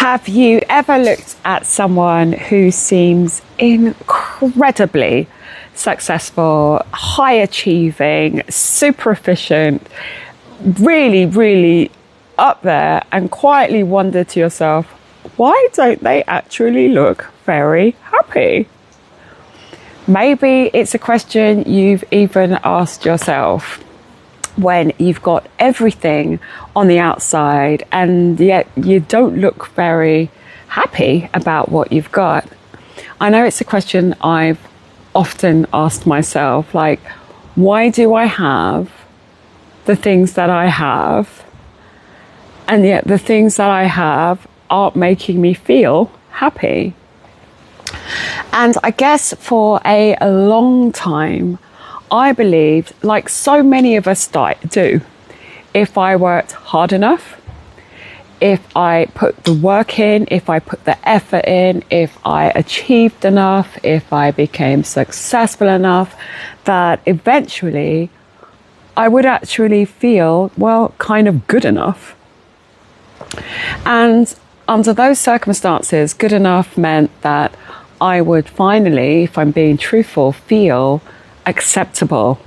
Have you ever looked at someone who seems incredibly successful, high achieving, super efficient, really, really up there, and quietly wondered to yourself, why don't they actually look very happy? Maybe it's a question you've even asked yourself when you've got everything on the outside and yet you don't look very happy about what you've got. I know it's a question I've often asked myself, like, why do I have the things that I have, and yet the things that I have aren't making me feel happy? And I guess for a long time, I believed, like so many of us do, if I worked hard enough, if I put the work in, if I put the effort in, if I achieved enough, if I became successful enough, that eventually I would actually feel, well, kind of good enough. And under those circumstances, good enough meant that I would finally, if I'm being truthful, feel acceptable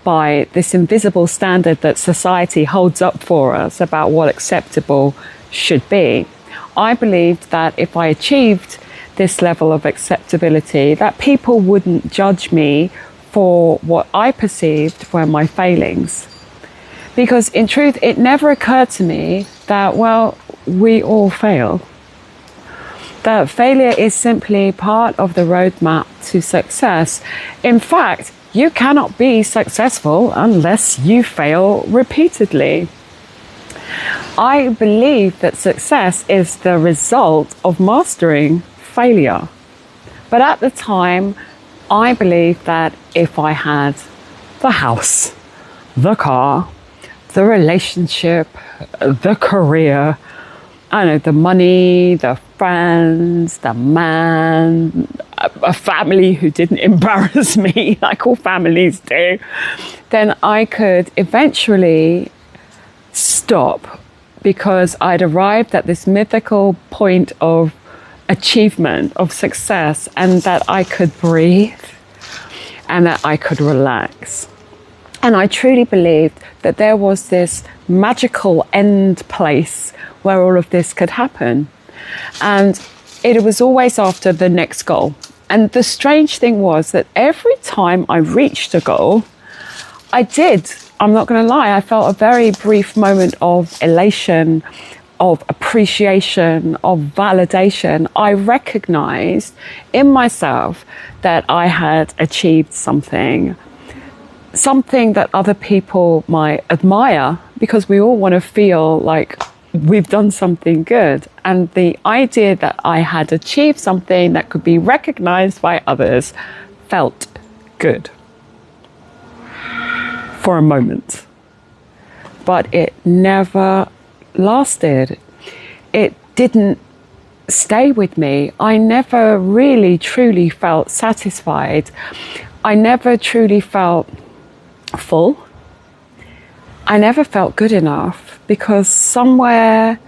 by this invisible standard that society holds up for us about what acceptable should be. I believed that if I achieved this level of acceptability, that people wouldn't judge me for what I perceived were my failings. Because in truth, it never occurred to me that, well, we all fail. That failure is simply part of the roadmap to success. In fact, you cannot be successful unless you fail repeatedly. I believe that success is the result of mastering failure. But at the time, I believed that if I had the house, the car, the relationship, the career, I know, the money, the friends, the man, a family who didn't embarrass me like all families do, then I could eventually stop, because I'd arrived at this mythical point of achievement, of success, and that I could breathe and that I could relax. And I truly believed that there was this magical end place where all of this could happen. And it was always after the next goal. And the strange thing was that every time I reached a goal, I'm not going to lie, I felt a very brief moment of elation, of appreciation, of validation. I recognized in myself that I had achieved something that other people might admire, because we all want to feel like we've done something good. And the idea that I had achieved something that could be recognized by others felt good for a moment. But it never lasted. It didn't stay with me. I never really truly felt satisfied. I never truly felt full. I never felt good enough, because somewhere,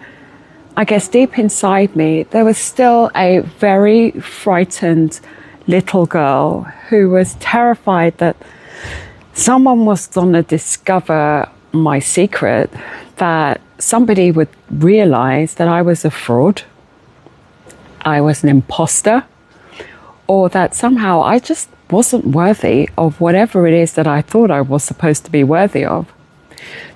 I guess deep inside me, there was still a very frightened little girl who was terrified that someone was going to discover my secret, that somebody would realize that I was a fraud, I was an imposter, or that somehow I just wasn't worthy of whatever it is that I thought I was supposed to be worthy of.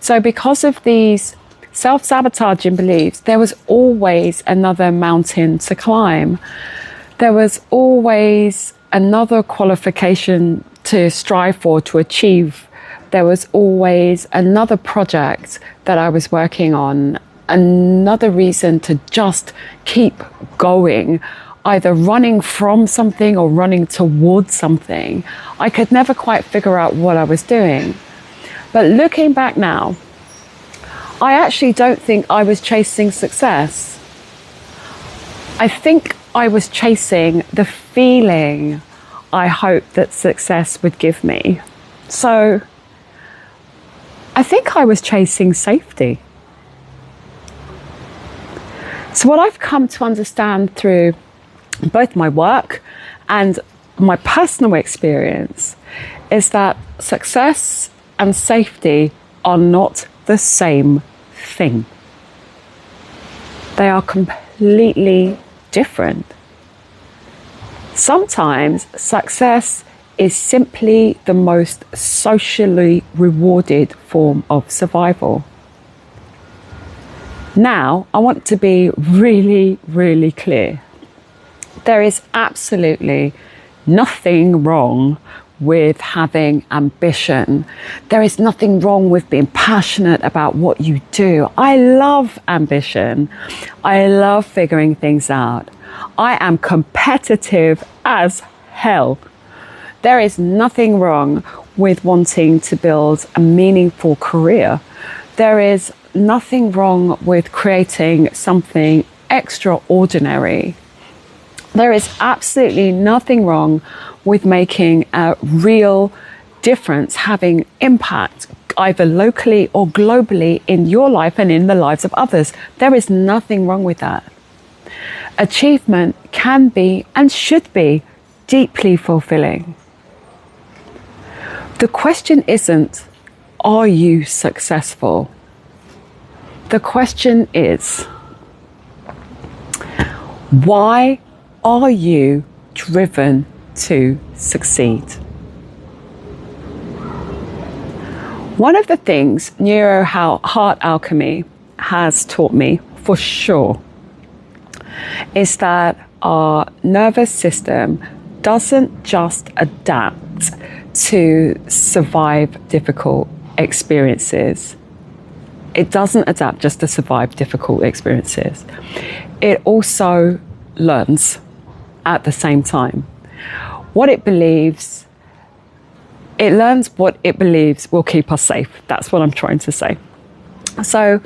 So because of these self-sabotaging beliefs, there was always another mountain to climb. There was always another qualification to strive for, to achieve. There was always another project that I was working on, another reason to just keep going, either running from something or running towards something. I could never quite figure out what I was doing. But looking back now, I actually don't think I was chasing success. I think I was chasing the feeling I hoped that success would give me. So I think I was chasing safety. So what I've come to understand through both my work and my personal experience is that success and safety are not the same thing. They are completely different. Sometimes success is simply the most socially rewarded form of survival. Now, I want to be really, really clear. There is absolutely nothing wrong with having ambition. There is nothing wrong with being passionate about what you do. I love ambition. I love figuring things out. I am competitive as hell. There is nothing wrong with wanting to build a meaningful career. There is nothing wrong with creating something extraordinary. There is absolutely nothing wrong with making a real difference, having impact either locally or globally in your life and in the lives of others. There is nothing wrong with that. Achievement can be and should be deeply fulfilling. The question isn't, are you successful? The question is, why are you driven to succeed? One of the things heart alchemy has taught me for sure is that our nervous system doesn't just adapt to survive difficult experiences. It doesn't adapt just to survive difficult experiences. It also learns at the same time. It learns what it believes will keep us safe. That's what I'm trying to say. So,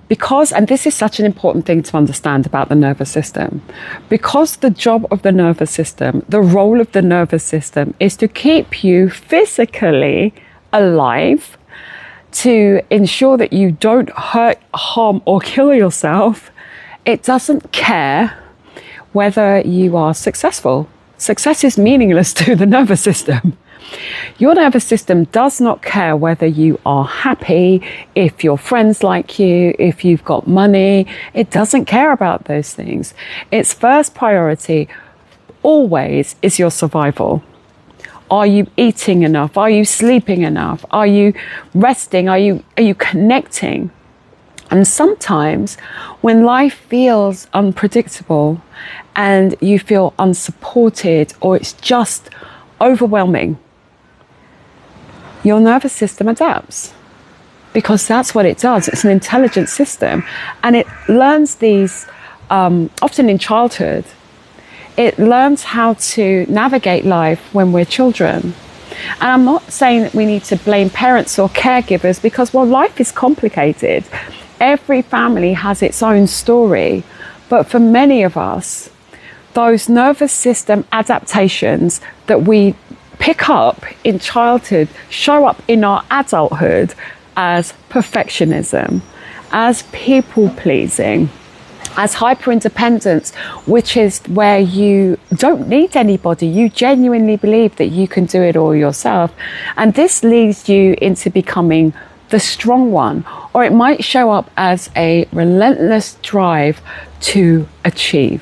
and this is such an important thing to understand about the nervous system, because the job of the nervous system, the role of the nervous system is to keep you physically alive, to ensure that you don't hurt, harm, or kill yourself. It doesn't care whether you are successful. Success is meaningless to the nervous system. Your nervous system does not care whether you are happy, if your friends like you, if you've got money. It doesn't care about those things. Its first priority always is your survival. Are you eating enough? Are you sleeping enough? Are you resting? Are you connecting? And sometimes when life feels unpredictable and you feel unsupported or it's just overwhelming, your nervous system adapts, because that's what it does. It's an intelligent system, and it learns these, often in childhood, it learns how to navigate life when we're children. And I'm not saying that we need to blame parents or caregivers, because, well, life is complicated. Every family has its own story. But for many of us, those nervous system adaptations that we pick up in childhood show up in our adulthood as perfectionism, as people pleasing, as hyper-independence, which is where you don't need anybody. You genuinely believe that you can do it all yourself. And this leads you into becoming the strong one, or it might show up as a relentless drive to achieve.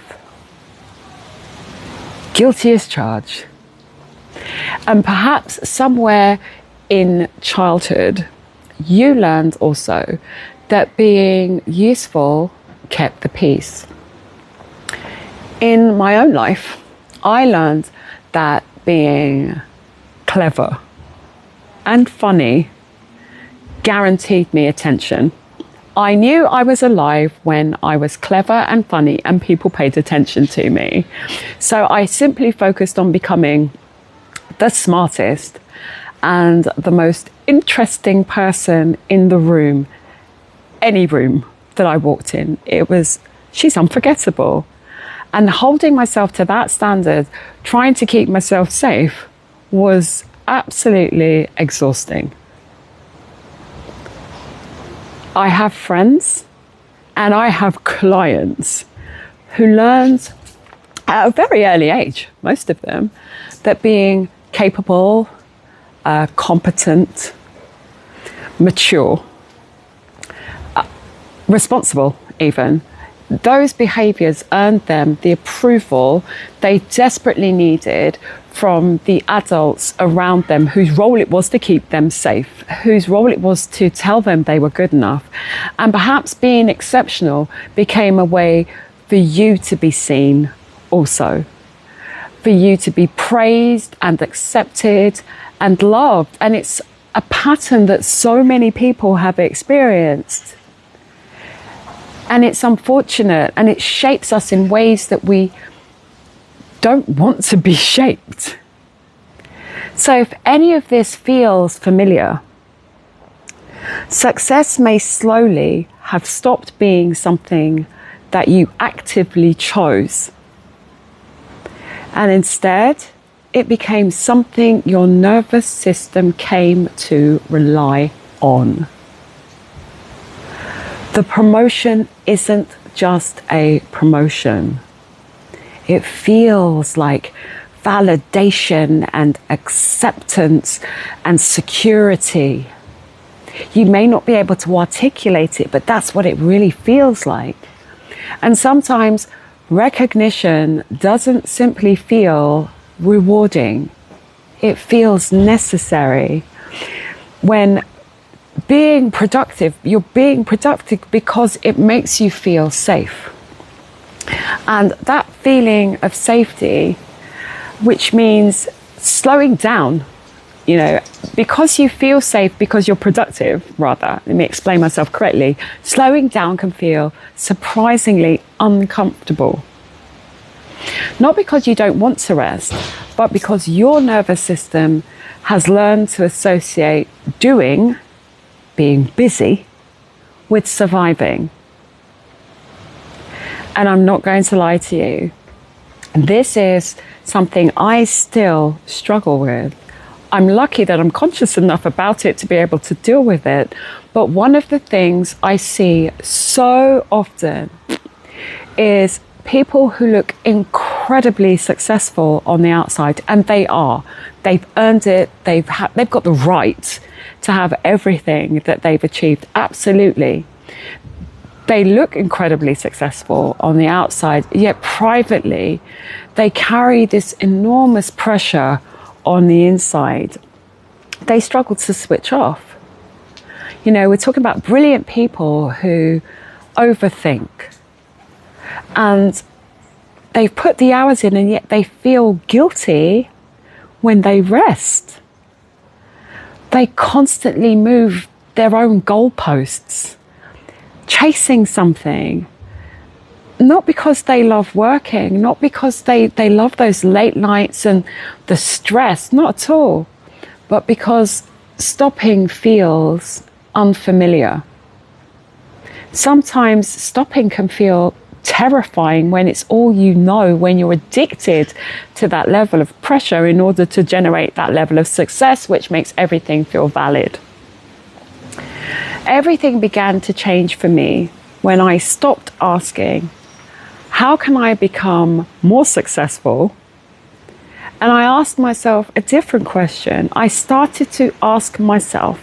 Guilty as charged. And perhaps somewhere in childhood, you learned also that being useful kept the peace. In my own life, I learned that being clever and funny guaranteed me attention. I knew I was alive when I was clever and funny and people paid attention to me. So I simply focused on becoming the smartest and the most interesting person in the room, any room that I walked in. She's unforgettable. And holding myself to that standard, trying to keep myself safe, was absolutely exhausting. I have friends and I have clients who learned at a very early age, most of them, that being capable, competent, mature, responsible even, those behaviours earned them the approval they desperately needed from the adults around them, whose role it was to keep them safe, whose role it was to tell them they were good enough. And perhaps being exceptional became a way for you to be seen also, for you to be praised and accepted and loved. And it's a pattern that so many people have experienced. And it's unfortunate, and it shapes us in ways that we don't want to be shaped. So if any of this feels familiar, success may slowly have stopped being something that you actively chose. And instead, it became something your nervous system came to rely on. The promotion isn't just a promotion. It feels like validation and acceptance and security. You may not be able to articulate it, but that's what it really feels like. And sometimes recognition doesn't simply feel rewarding. It feels necessary. When being productive, you're being productive because it makes you feel safe. And that feeling of safety, which means slowing down, because you feel safe, because you're productive, rather, let me explain myself correctly, slowing down can feel surprisingly uncomfortable. Not because you don't want to rest, but because your nervous system has learned to associate doing, being busy, with surviving. And I'm not going to lie to you. This is something I still struggle with. I'm lucky that I'm conscious enough about it to be able to deal with it. But one of the things I see so often is people who look incredibly successful on the outside, and they are. They've earned it. They've got the right to have everything that they've achieved. Absolutely. They look incredibly successful on the outside, yet privately, they carry this enormous pressure on the inside. They struggle to switch off. We're talking about brilliant people who overthink. And they've put the hours in, and yet they feel guilty when they rest. They constantly move their own goalposts, chasing something, not because they love working, not because they love those late nights and the stress, not at all, but because stopping feels unfamiliar. Sometimes stopping can feel terrifying when it's all you know, when you're addicted to that level of pressure in order to generate that level of success, which makes everything feel valid. Everything began to change for me when I stopped asking, how can I become more successful? And I asked myself a different question. I started to ask myself,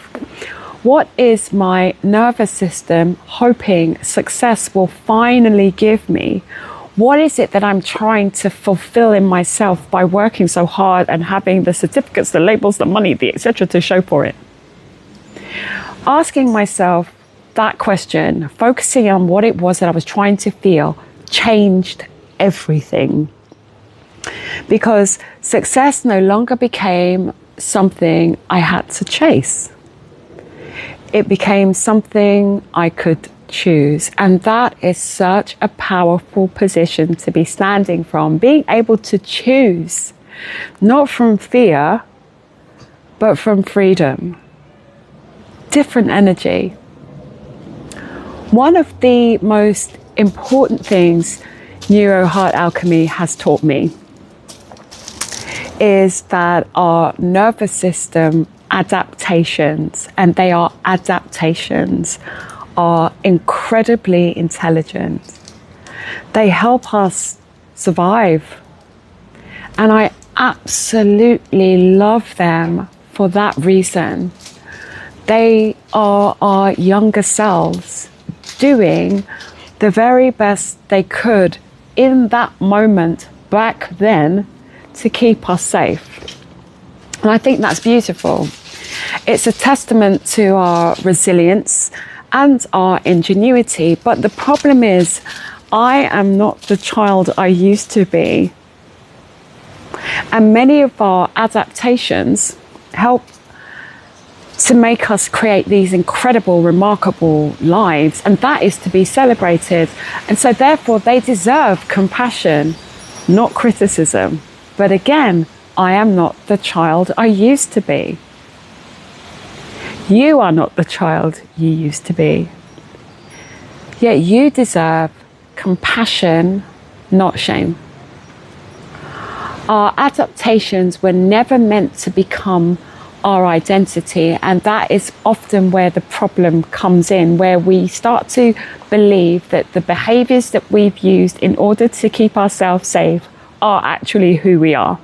what is my nervous system hoping success will finally give me? What is it that I'm trying to fulfill in myself by working so hard and having the certificates, the labels, the money, the etc. to show for it? Asking myself that question, focusing on what it was that I was trying to feel, changed everything. Because success no longer became something I had to chase. It became something I could choose. And that is such a powerful position to be standing from, being able to choose, not from fear, but from freedom. Different energy. One of the most important things Neuro Heart Alchemy has taught me is that our nervous system adaptations, and they are adaptations, are incredibly intelligent. They help us survive. And I absolutely love them for that reason. They are our younger selves doing the very best they could in that moment back then to keep us safe. And I think that's beautiful. It's a testament to our resilience and our ingenuity. But the problem is, I am not the child I used to be. And many of our adaptations help to make us create these incredible, remarkable lives. And that is to be celebrated. And so therefore they deserve compassion, not criticism. But again, I am not the child I used to be. You are not the child you used to be. Yet you deserve compassion, not shame. Our adaptations were never meant to become our identity, and that is often where the problem comes in, where we start to believe that the behaviors that we've used in order to keep ourselves safe are actually who we are.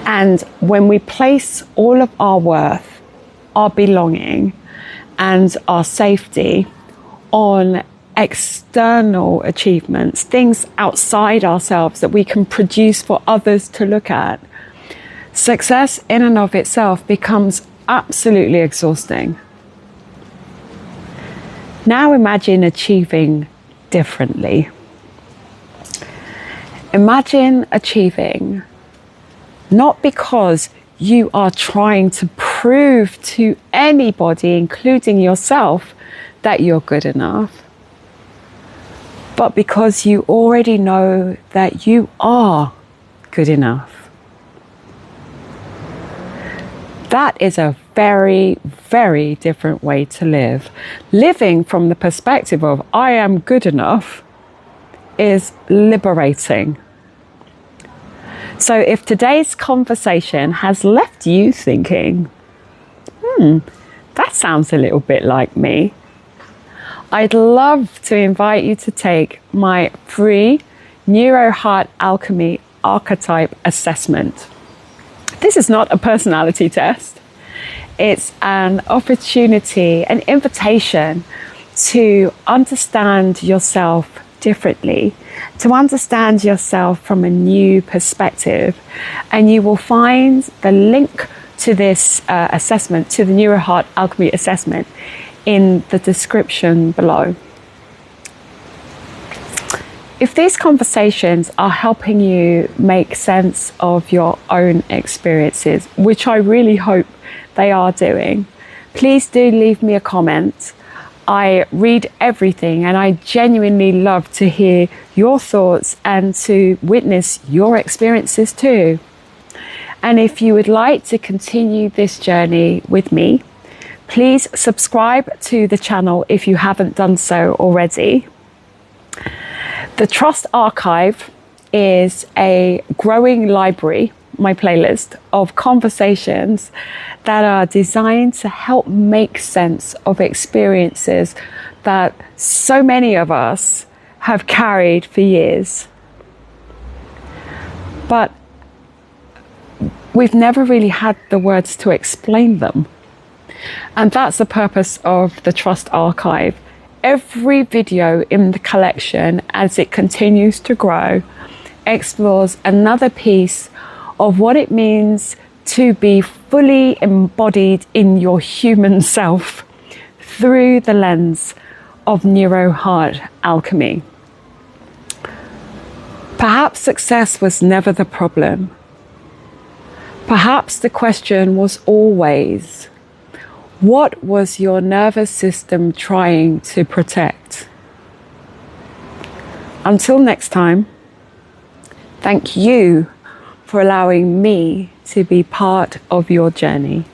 And when we place all of our worth, our belonging, and our safety on external achievements, things outside ourselves that we can produce for others to look at, success in and of itself becomes absolutely exhausting. Now imagine achieving differently. Imagine achieving not because you are trying to prove to anybody, including yourself, that you're good enough, but because you already know that you are good enough. That is a very, very different way to live. Living from the perspective of I am good enough is liberating. So if today's conversation has left you thinking, that sounds a little bit like me, I'd love to invite you to take my free Neuro-Heart Alchemy Archetype Assessment. This is not a personality test. It's an opportunity, an invitation to understand yourself differently, to understand yourself from a new perspective. And you will find the link to this assessment, to the Neuro-Heart Alchemy Assessment, in the description below. If these conversations are helping you make sense of your own experiences, which I really hope they are doing, please do leave me a comment. I read everything and I genuinely love to hear your thoughts and to witness your experiences too. And if you would like to continue this journey with me, please subscribe to the channel if you haven't done so already. The Trust Archive is a growing library, my playlist, of conversations that are designed to help make sense of experiences that so many of us have carried for years. But we've never really had the words to explain them. And that's the purpose of the Trust Archive. Every video in the collection, as it continues to grow, explores another piece of what it means to be fully embodied in your human self through the lens of Neuro-Heart Alchemy. Perhaps success was never the problem. Perhaps the question was always, what was your nervous system trying to protect? Until next time, thank you for allowing me to be part of your journey.